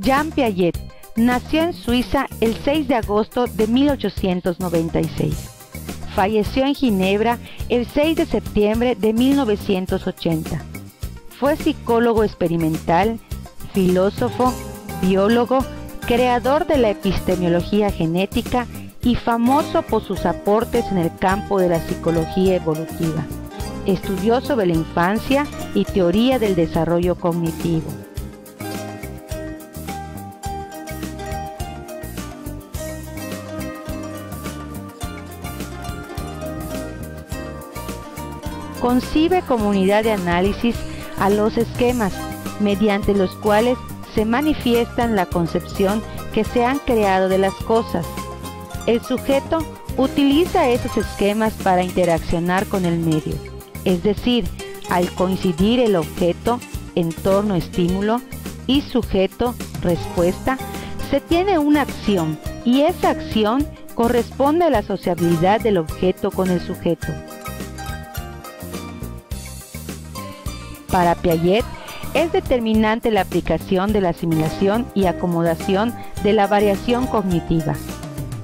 Jean Piaget nació en Suiza el 6 de agosto de 1896. Falleció en Ginebra el 6 de septiembre de 1980. Fue psicólogo experimental, filósofo, biólogo, creador de la epistemología genética y famoso por sus aportes en el campo de la psicología evolutiva. Estudió sobre la infancia y teoría del desarrollo cognitivo. Concibe como unidad de análisis a los esquemas, mediante los cuales se manifiestan la concepción que se han creado de las cosas. El sujeto utiliza esos esquemas para interaccionar con el medio, es decir, al coincidir el objeto, entorno, estímulo y sujeto, respuesta, se tiene una acción y esa acción corresponde a la sociabilidad del objeto con el sujeto. Para Piaget, es determinante la aplicación de la asimilación y acomodación de la variación cognitiva.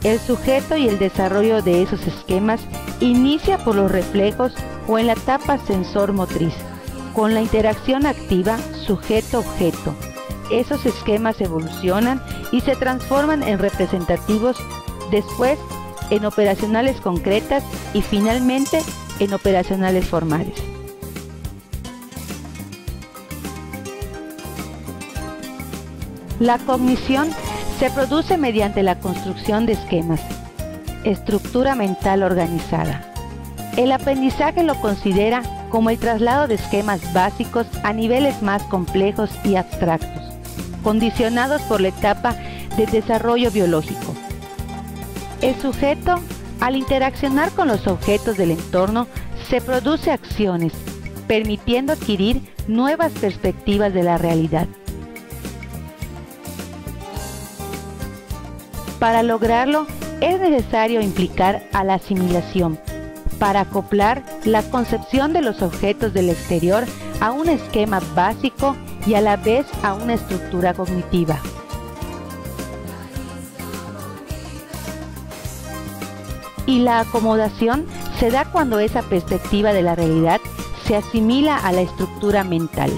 El sujeto y el desarrollo de esos esquemas inicia por los reflejos o en la etapa sensor-motriz, con la interacción activa sujeto-objeto. Esos esquemas evolucionan y se transforman en representativos, después en operacionales concretas y finalmente en operacionales formales. La cognición se produce mediante la construcción de esquemas, estructura mental organizada. El aprendizaje lo considera como el traslado de esquemas básicos a niveles más complejos y abstractos, condicionados por la etapa de desarrollo biológico. El sujeto, al interaccionar con los objetos del entorno, se produce acciones, permitiendo adquirir nuevas perspectivas de la realidad. Para lograrlo, es necesario implicar a la asimilación, para acoplar la concepción de los objetos del exterior a un esquema básico y a la vez a una estructura cognitiva. Y la acomodación se da cuando esa perspectiva de la realidad se asimila a la estructura mental.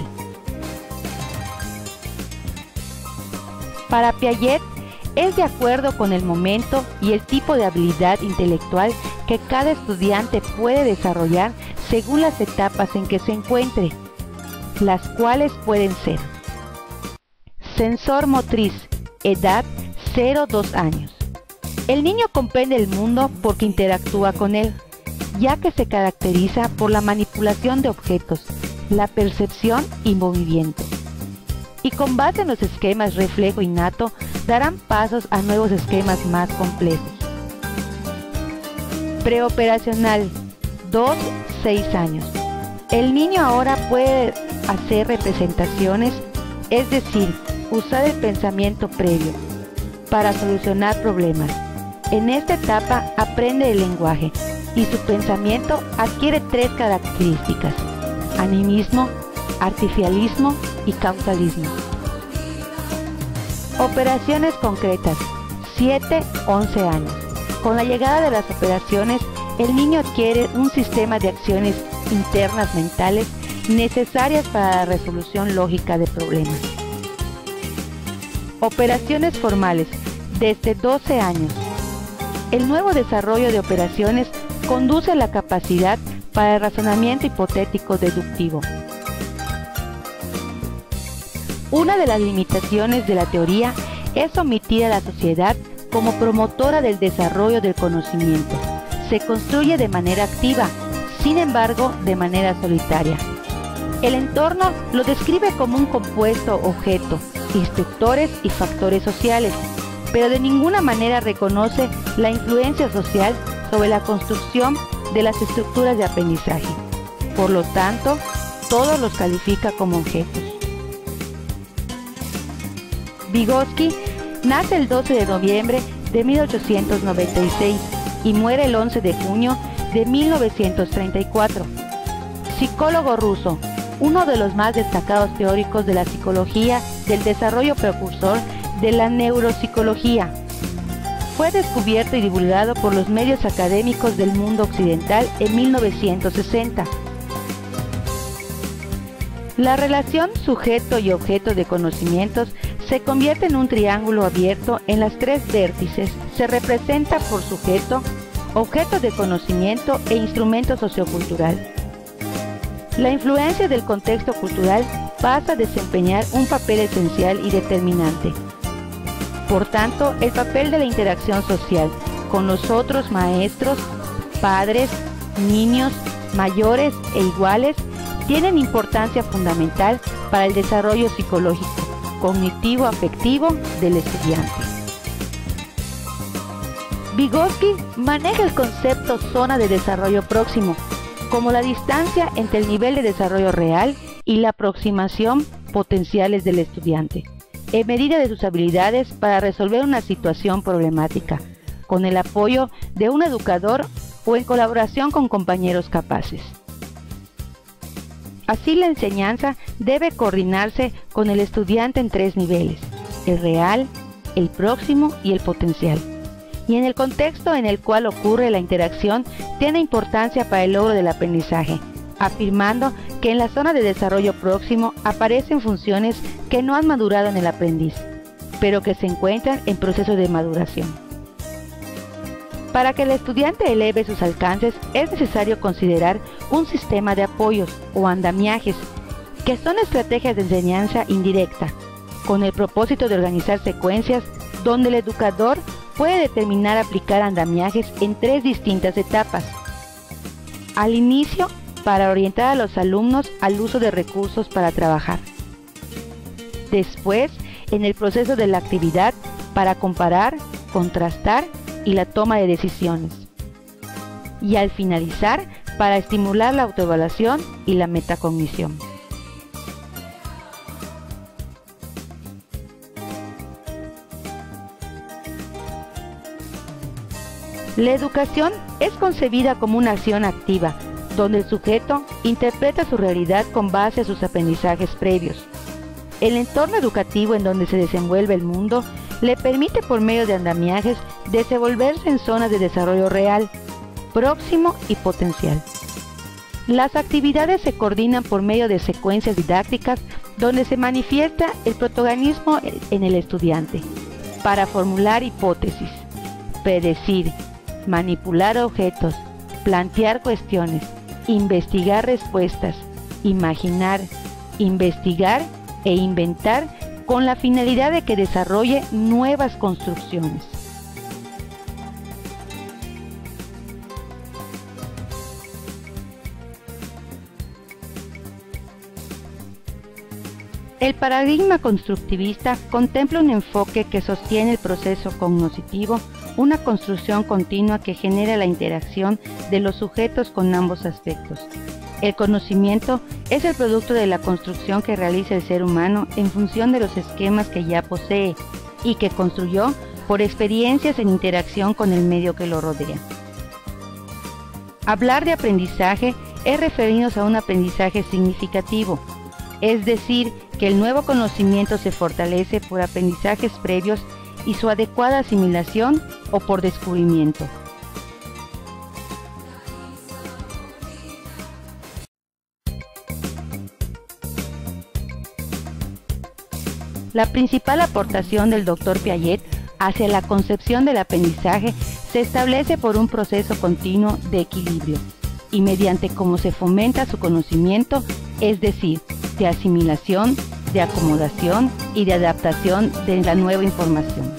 Para Piaget, es de acuerdo con el momento y el tipo de habilidad intelectual que cada estudiante puede desarrollar según las etapas en que se encuentre, las cuales pueden ser: sensor motriz, edad 0-2 años. El niño comprende el mundo porque interactúa con él, ya que se caracteriza por la manipulación de objetos, la percepción y movimiento. Y con base en los esquemas reflejo innato, darán pasos a nuevos esquemas más complejos. Preoperacional, 2-6 años. El niño ahora puede hacer representaciones, es decir, usar el pensamiento previo para solucionar problemas. En esta etapa aprende el lenguaje y su pensamiento adquiere 3 características: animismo, artificialismo y causalismo. Operaciones concretas, 7-11 años. Con la llegada de las operaciones, el niño adquiere un sistema de acciones internas mentales necesarias para la resolución lógica de problemas. Operaciones formales, desde 12 años. El nuevo desarrollo de operaciones conduce a la capacidad para el razonamiento hipotético deductivo. Una de las limitaciones de la teoría es omitir a la sociedad como promotora del desarrollo del conocimiento. Se construye de manera activa, sin embargo, de manera solitaria. El entorno lo describe como un compuesto objeto, instructores y factores sociales, pero de ninguna manera reconoce la influencia social sobre la construcción de las estructuras de aprendizaje. Por lo tanto, todos los califica como objetos. Vygotsky nace el 12 de noviembre de 1896 y muere el 11 de junio de 1934. Psicólogo ruso, uno de los más destacados teóricos de la psicología del desarrollo, precursor de la neuropsicología. Fue descubierto y divulgado por los medios académicos del mundo occidental en 1960. La relación sujeto y objeto de conocimientos se convierte en un triángulo abierto en las tres vértices. Se representa por sujeto, objeto de conocimiento e instrumento sociocultural. La influencia del contexto cultural pasa a desempeñar un papel esencial y determinante. Por tanto, el papel de la interacción social con los otros maestros, padres, niños, mayores e iguales tienen importancia fundamental para el desarrollo psicológico, cognitivo-afectivo del estudiante. Vygotsky maneja el concepto zona de desarrollo próximo como la distancia entre el nivel de desarrollo real y la aproximación potenciales del estudiante, en medida de sus habilidades para resolver una situación problemática, con el apoyo de un educador o en colaboración con compañeros capaces. Así, la enseñanza debe coordinarse con el estudiante en tres niveles: el real, el próximo y el potencial. Y en el contexto en el cual ocurre la interacción tiene importancia para el logro del aprendizaje, afirmando que en la zona de desarrollo próximo aparecen funciones que no han madurado en el aprendiz, pero que se encuentran en proceso de maduración. Para que el estudiante eleve sus alcances es necesario considerar un sistema de apoyos o andamiajes, que son estrategias de enseñanza indirecta, con el propósito de organizar secuencias donde el educador puede determinar aplicar andamiajes en tres distintas etapas. Al inicio, para orientar a los alumnos al uso de recursos para trabajar. Después, en el proceso de la actividad, para comparar, contrastar y la toma de decisiones. Y al finalizar, para estimular la autoevaluación y la metacognición. La educación es concebida como una acción activa, donde el sujeto interpreta su realidad con base a sus aprendizajes previos. El entorno educativo en donde se desenvuelve el mundo le permite, por medio de andamiajes, desenvolverse en zonas de desarrollo real, próximo y potencial. Las actividades se coordinan por medio de secuencias didácticas donde se manifiesta el protagonismo en el estudiante, para formular hipótesis, predecir, manipular objetos, plantear cuestiones, investigar respuestas, imaginar, investigar e inventar, con la finalidad de que desarrolle nuevas construcciones. El paradigma constructivista contempla un enfoque que sostiene el proceso cognoscitivo, una construcción continua que genera la interacción de los sujetos con ambos aspectos. El conocimiento es el producto de la construcción que realiza el ser humano en función de los esquemas que ya posee y que construyó por experiencias en interacción con el medio que lo rodea. Hablar de aprendizaje es referirnos a un aprendizaje significativo, es decir, que el nuevo conocimiento se fortalece por aprendizajes previos y su adecuada asimilación o por descubrimiento. La principal aportación del Dr. Piaget hacia la concepción del aprendizaje se establece por un proceso continuo de equilibrio y mediante cómo se fomenta su conocimiento, es decir, de asimilación, de acomodación y de adaptación de la nueva información.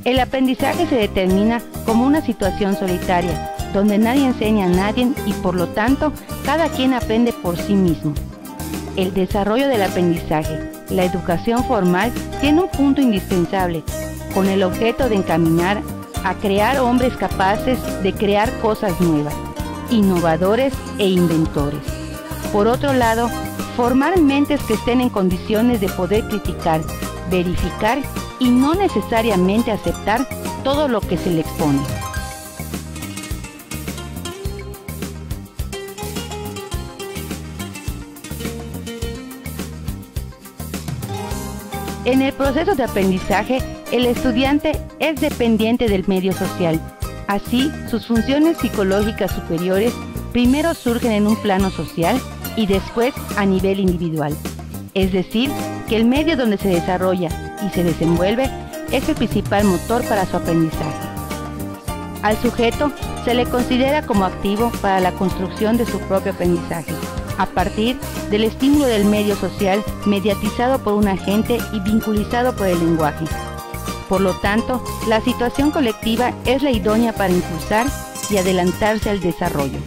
El aprendizaje se determina como una situación solitaria, donde nadie enseña a nadie y por lo tanto cada quien aprende por sí mismo. El desarrollo del aprendizaje, la educación formal, tiene un punto indispensable, con el objeto de encaminar a crear hombres capaces de crear cosas nuevas, innovadores e inventores. Por otro lado, formar mentes que estén en condiciones de poder criticar, verificar y no necesariamente aceptar todo lo que se le expone. En el proceso de aprendizaje, el estudiante es dependiente del medio social. Así, sus funciones psicológicas superiores primero surgen en un plano social y después a nivel individual. Es decir, que el medio donde se desarrolla y se desenvuelve es el principal motor para su aprendizaje. Al sujeto se le considera como activo para la construcción de su propio aprendizaje, a partir del estímulo del medio social mediatizado por un agente y vinculizado por el lenguaje. Por lo tanto, la situación colectiva es la idónea para impulsar y adelantarse al desarrollo.